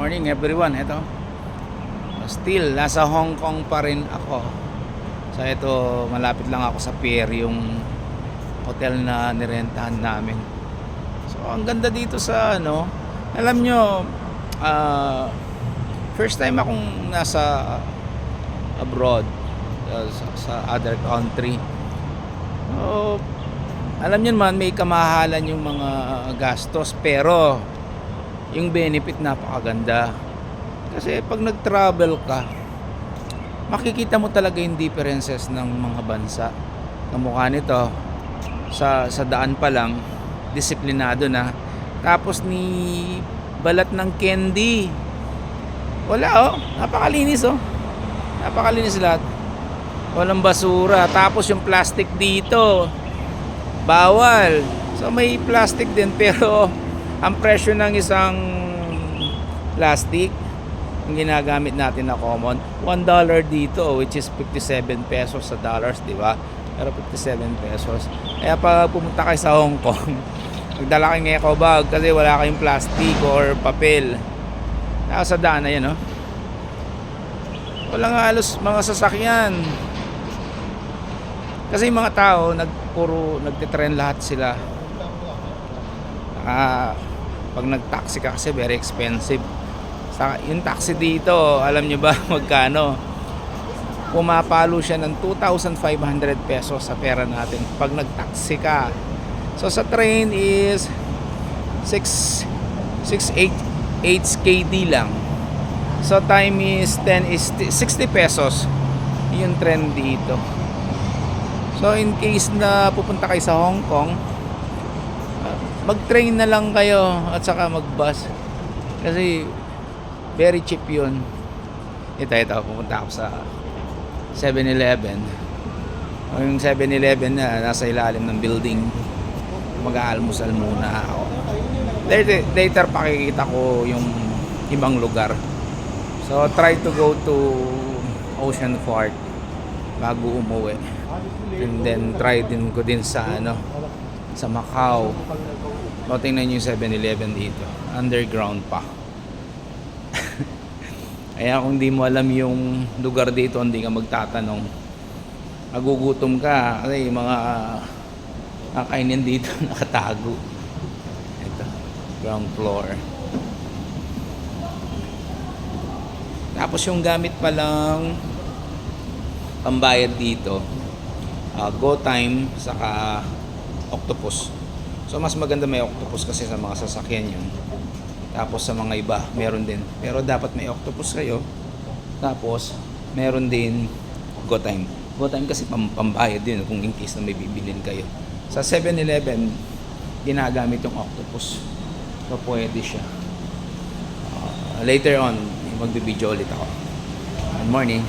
morning everyone. Ito, still nasa Hong Kong pa rin ako. So ito, malapit lang ako sa pier, yung hotel na nirentahan namin. So ang ganda dito sa alam nyo, first time akong nasa abroad, sa other country. So, alam nyo naman, may kamahalan yung mga gastos, pero yung benefit napakaganda. Kasi pag nag-travel ka, makikita mo talaga yung differences ng mga bansa. Kamukha nito, sa daan pa lang, disiplinado na. Tapos ni balat ng candy. Wala napakalinis Napakalinis lahat. Walang basura. Tapos yung plastic dito, bawal. So may plastic din, pero ang presyo ng isang plastic ang ginagamit natin na common, $1 dito, which is 57 pesos sa dollars, di ba? Pero 57 pesos. Kaya pag pumunta kayo sa Hong Kong, magdala kayong eco bag kasi wala kayong plastic or papel. Sa daan na yan, walang halos mga sasakyan. Kasi yung mga tao, nagtitrend lahat sila. Pag nag-taxi ka kasi very expensive. Yung taxi dito, alam nyo ba magkano? Pumapalo siya ng 2,500 pesos sa pera natin pag nag-taxi ka. So sa train is 688 KD lang. So time is 60 pesos yung train dito. So in case na pupunta kayo sa Hong Kong, mag-train na lang kayo at saka mag-bus. Kasi very cheap yun. Ito, pupunta ako sa 7-Eleven. Yung 7-Eleven na nasa ilalim ng building. Mag-aalmusal muna ako. Later pakikita ko yung ibang lugar. So try to go to Ocean Park bago umuwi. And then try din ko din sa sa Macau. Tingnan nyo yung 7-Eleven dito, underground pa. Kaya kung di mo alam yung lugar dito, hindi ka magtatanong, magugutom ka kasi yung mga kakainin dito nakatago. Ito, ground floor. Tapos yung gamit pa lang pambayad dito, GoTime saka Octopus. So mas maganda may Octopus kasi sa mga sasakyan yun. Tapos sa mga iba meron din, pero dapat may Octopus kayo. Tapos meron din GoTime kasi pambayad din kung in case na may bibilin kayo. Sa 7-Eleven ginagamit yung Octopus, so pwede siya. Later on magbibideo ulit ako. Good morning.